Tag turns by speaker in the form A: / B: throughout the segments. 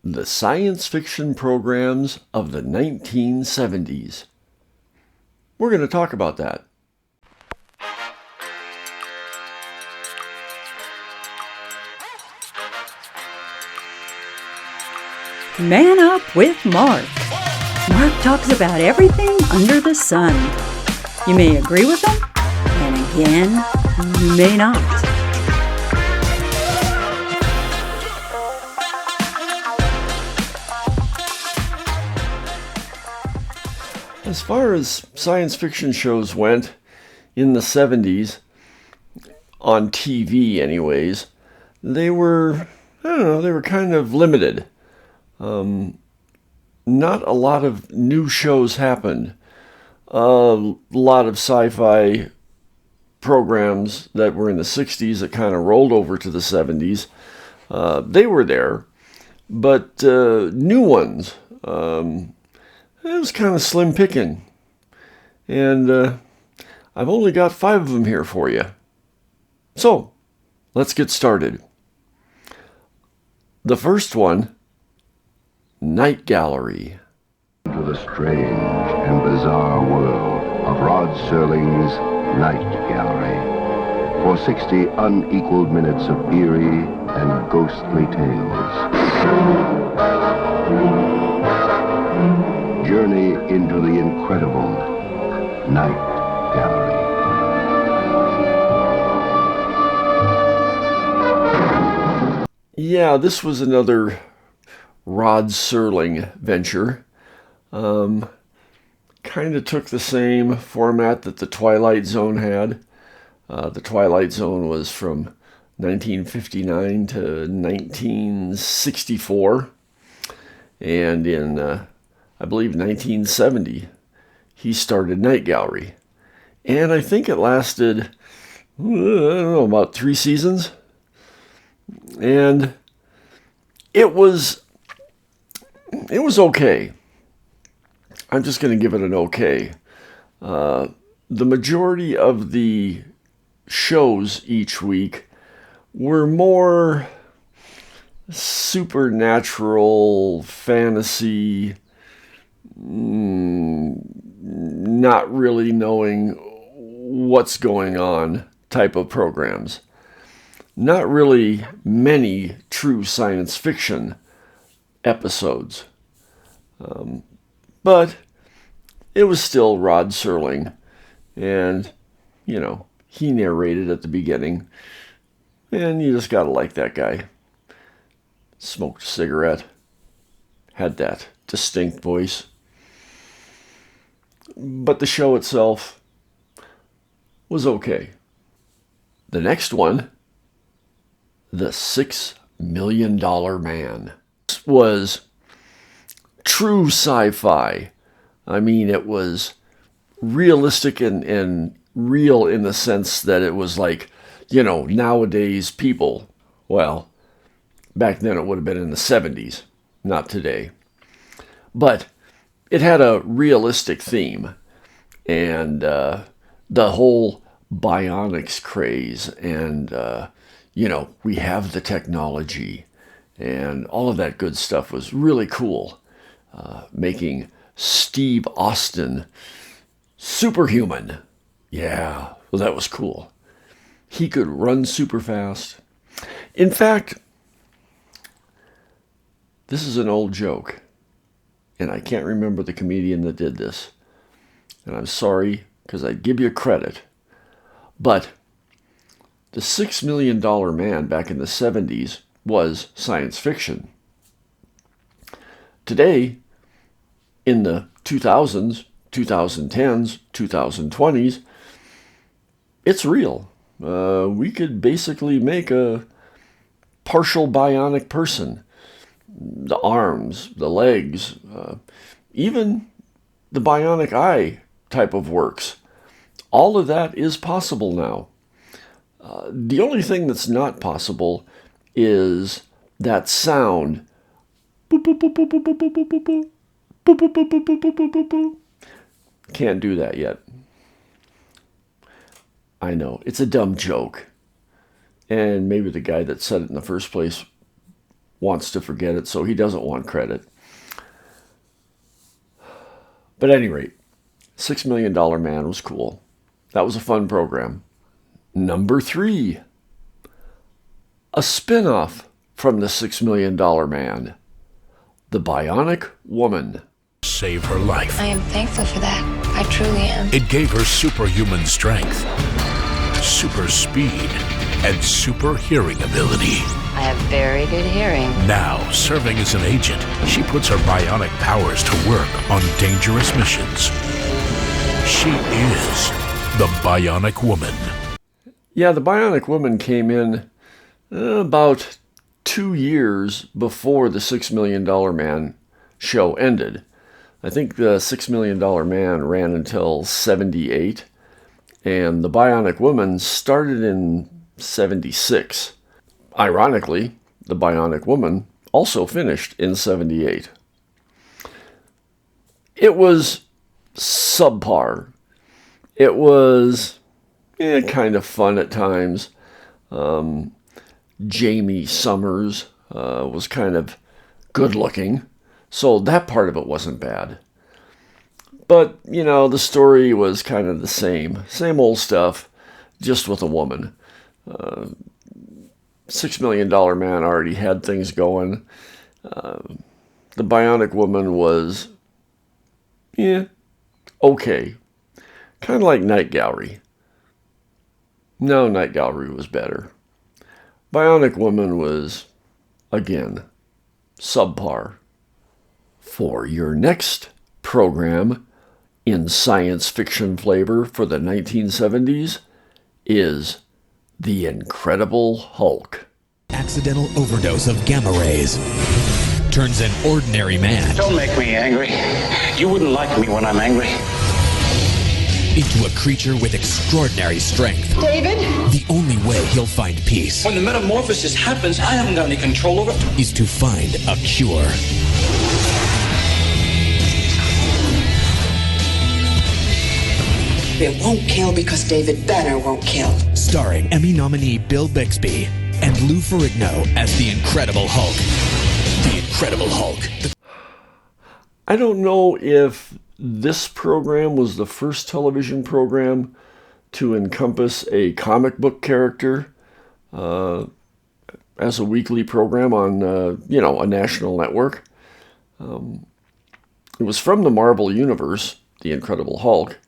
A: The science fiction programs of the 1970s. We're going to talk about that.
B: Man Up with Mark. Mark talks about everything under the sun. You may agree with him, and again, you may not.
A: As far as science fiction shows went in the 70s, on TV anyways, they were kind of limited. Not a lot of new shows happened. A lot of sci-fi programs that were in the 60s that kind of rolled over to the 70s, they were there. But new ones, it was kind of slim picking. And I've only got 5 of them here for you. So, let's get started. The first one, Night Gallery.
C: To the strange and bizarre world of Rod Serling's Night Gallery. For 60 unequaled minutes of eerie and ghostly tales. Journey into the incredible Night Gallery.
A: Yeah, this was another Rod Serling venture. Kind of took the same format that the Twilight Zone had. The Twilight Zone was from 1959 to 1964. And in, I believe, 1970, he started Night Gallery. And I think it lasted, I don't know, about 3 seasons. And it was okay. I'm just going to give it an okay. The majority of the shows each week were more supernatural, fantasy, not really knowing what's going on type of programs. Not really many true science fiction episodes. But it was still Rod Serling. And, he narrated at the beginning. And you just gotta like that guy. Smoked a cigarette. Had that distinct voice. But the show itself was okay. The next one, The $6 Million Man, was true sci-fi. I mean, it was realistic and real in the sense that it was like, nowadays people. Well, back then it would have been in the 70s, not today. But it had a realistic theme. And the whole bionics craze and, we have the technology and all of that good stuff was really cool. Making Steve Austin superhuman. Yeah, well, that was cool. He could run super fast. In fact, this is an old joke, and I can't remember the comedian that did this. And I'm sorry, because I'd give you credit. But the $6 Million Man back in the 70s was science fiction. Today, in the 2000s, 2010s, 2020s, it's real. We could basically make a partial bionic person. The arms, the legs, even the bionic eye type of works. All of that is possible now. The only thing that's not possible is that sound. Can't do that yet. I know, it's a dumb joke. And maybe the guy that said it in the first place wants to forget it, so he doesn't want credit. But at any rate, $6 Million Man was cool. That was a fun program. Number 3, a spin-off from the $6 Million Man, The Bionic Woman.
D: Save her life.
E: I am thankful for that. I truly am.
D: It gave her superhuman strength, super speed, and super hearing ability.
E: I have very good hearing.
D: Now, serving as an agent, she puts her bionic powers to work on dangerous missions. She is the Bionic Woman.
A: Yeah, the Bionic Woman came in about 2 years before the $6 Million Man show ended. I think the $6 Million Man ran until 78, and the Bionic Woman started in 76. Ironically, the Bionic Woman also finished in 78. It was subpar. It was kind of fun at times. Jamie Summers was kind of good looking, so that part of it wasn't bad. But, the story was kind of the same old stuff, just with a woman. $6 Million Man already had things going. The Bionic Woman was, okay. Kind of like Night Gallery. No, Night Gallery was better. Bionic Woman was, again, subpar. For your next program in science fiction flavor for the 1970s is The Incredible Hulk.
F: Accidental overdose of gamma rays turns an ordinary man
G: Don't make me angry. You wouldn't like me when I'm angry.
F: into a creature with extraordinary strength.
H: David?
F: The only way he'll find peace
G: When the metamorphosis happens, I haven't got any control over it.
F: is to find a cure.
H: It won't kill because David Banner won't kill.
F: Starring Emmy nominee Bill Bixby and Lou Ferrigno as the Incredible Hulk. The Incredible Hulk.
A: I don't know if this program was the first television program to encompass a comic book character as a weekly program on, a national network. It was from the Marvel Universe, The Incredible Hulk.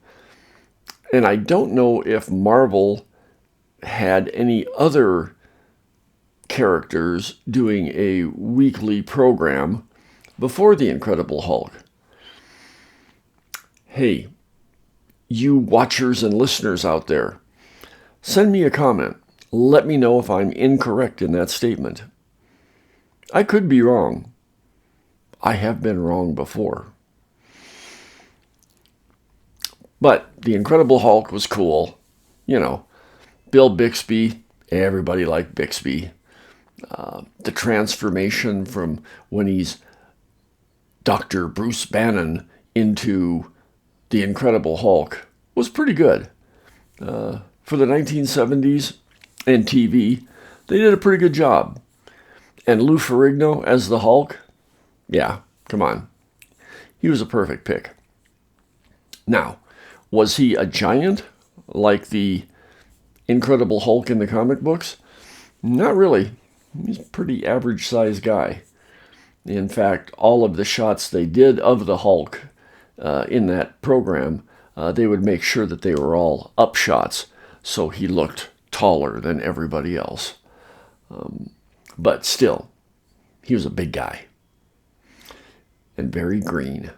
A: And I don't know if Marvel had any other characters doing a weekly program before The Incredible Hulk. Hey, you watchers and listeners out there, send me a comment. Let me know if I'm incorrect in that statement. I could be wrong. I have been wrong before. But The Incredible Hulk was cool. Bill Bixby, everybody liked Bixby. The transformation from when he's Dr. Bruce Banner into The Incredible Hulk was pretty good. For the 1970s and TV, they did a pretty good job. And Lou Ferrigno as the Hulk, yeah, come on. He was a perfect pick. Now, was he a giant like the Incredible Hulk in the comic books? Not really. He's a pretty average-sized guy. In fact, all of the shots they did of the Hulk in that program, they would make sure that they were all up shots, so he looked taller than everybody else. But still, he was a big guy. And very green.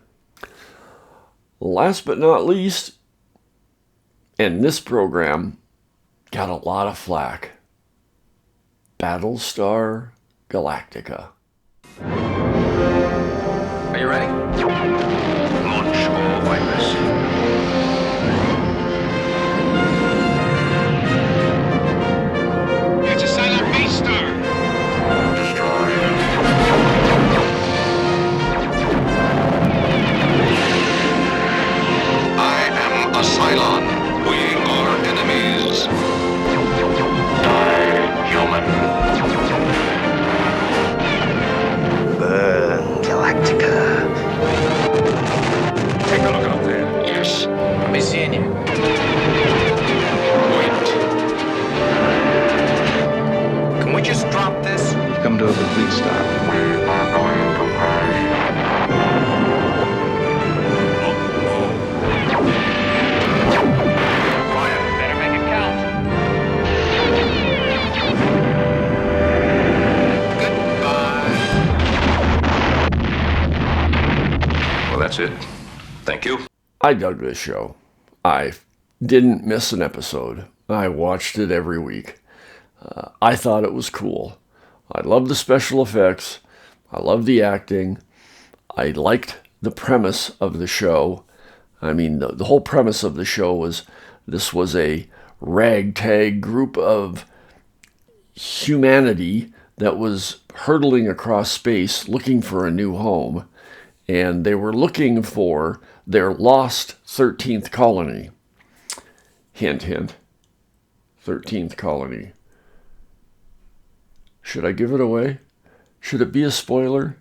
A: Last but not least, and this program got a lot of flack, Battlestar Galactica.
G: Are you ready? Launch all Vipers. It's a silent base star. Destroy. I am a Cylon. We are enemies. Die, human. That's it. Thank you.
A: I dug this show. I didn't miss an episode. I watched it every week. I thought it was cool. I loved the special effects. I loved the acting. I liked the premise of the show. I mean, the whole premise of the show was this was a ragtag group of humanity that was hurtling across space looking for a new home. And they were looking for their lost 13th colony. Hint, hint. 13th colony. Should I give it away? Should it be a spoiler?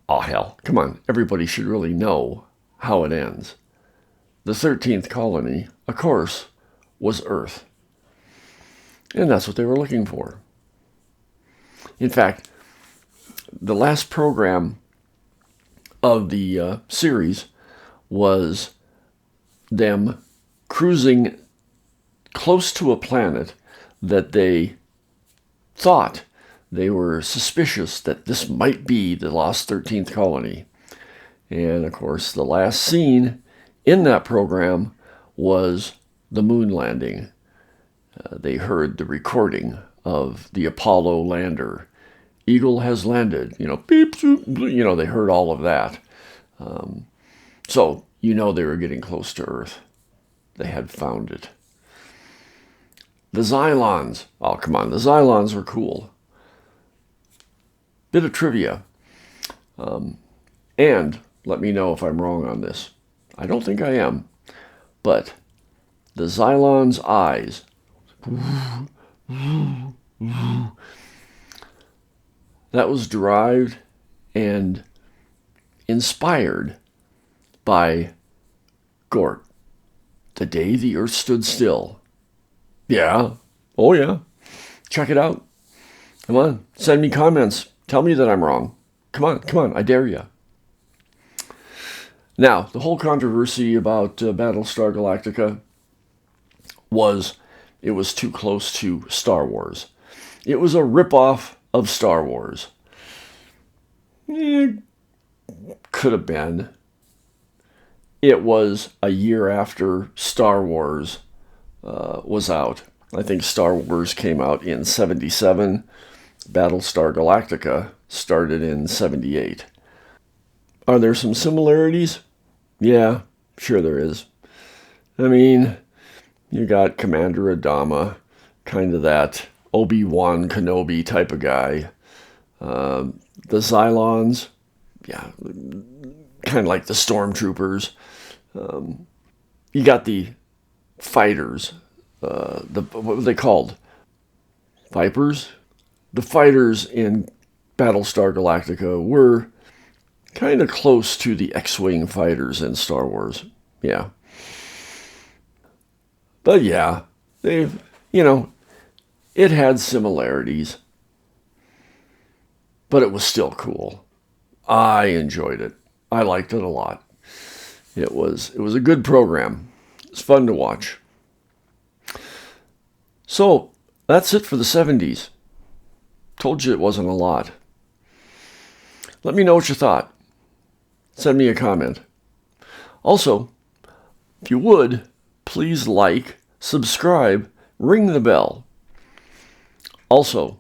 A: Oh, hell, come on. Everybody should really know how it ends. The 13th colony, of course, was Earth. And that's what they were looking for. In fact, the last program of the series was them cruising close to a planet that they thought, they were suspicious that this might be the lost 13th colony. And of course, the last scene in that program was the moon landing. They heard the recording of the Apollo lander. Eagle has landed, beep, zoop, they heard all of that. So, they were getting close to Earth. They had found it. The Xylons. Oh, come on. The Xylons were cool. Bit of trivia. And let me know if I'm wrong on this. I don't think I am. But the Xylons' eyes. That was derived and inspired by Gort. The Day the Earth Stood Still. Yeah. Oh, yeah. Check it out. Come on. Send me comments. Tell me that I'm wrong. Come on. I dare you. Now, the whole controversy about Battlestar Galactica was it was too close to Star Wars. It was a ripoff of Star Wars. Could have been. It was a year after Star Wars was out. I think Star Wars came out in 1977. Battlestar Galactica started in 1978. Are there some similarities? Yeah, sure there is. I mean, you got Commander Adama, kind of that Obi-Wan Kenobi type of guy. The Xylons, yeah, kind of like the Stormtroopers. You got the fighters. What were they called? Vipers? The fighters in Battlestar Galactica were kind of close to the X-Wing fighters in Star Wars. Yeah. But yeah, they've, it had similarities. But it was still cool. I enjoyed it. I liked it a lot. It was a good program. It's fun to watch. So, that's it for the 70s. Told you it wasn't a lot. Let me know what you thought. Send me a comment. Also, if you would, please like, subscribe, ring the bell. Also,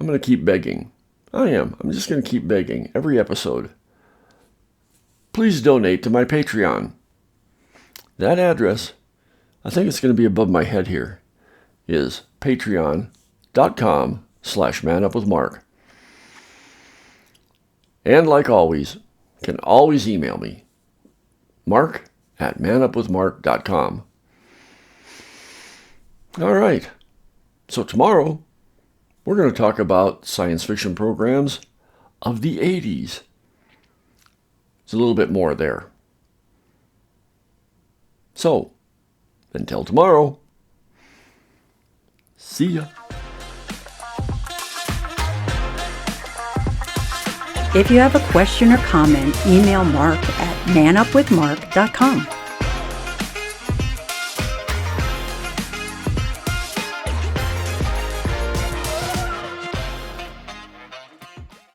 A: I'm going to keep begging. I am. I'm just going to keep begging every episode. Please donate to my Patreon. That address, I think it's going to be above my head here, is patreon.com/manupwithmark. And like always, can always email me, mark@manupwithmark.com. All right. So tomorrow, we're going to talk about science fiction programs of the 80s. There's a little bit more there. So, until tomorrow, see ya.
B: If you have a question or comment, email Mark at manupwithmark.com.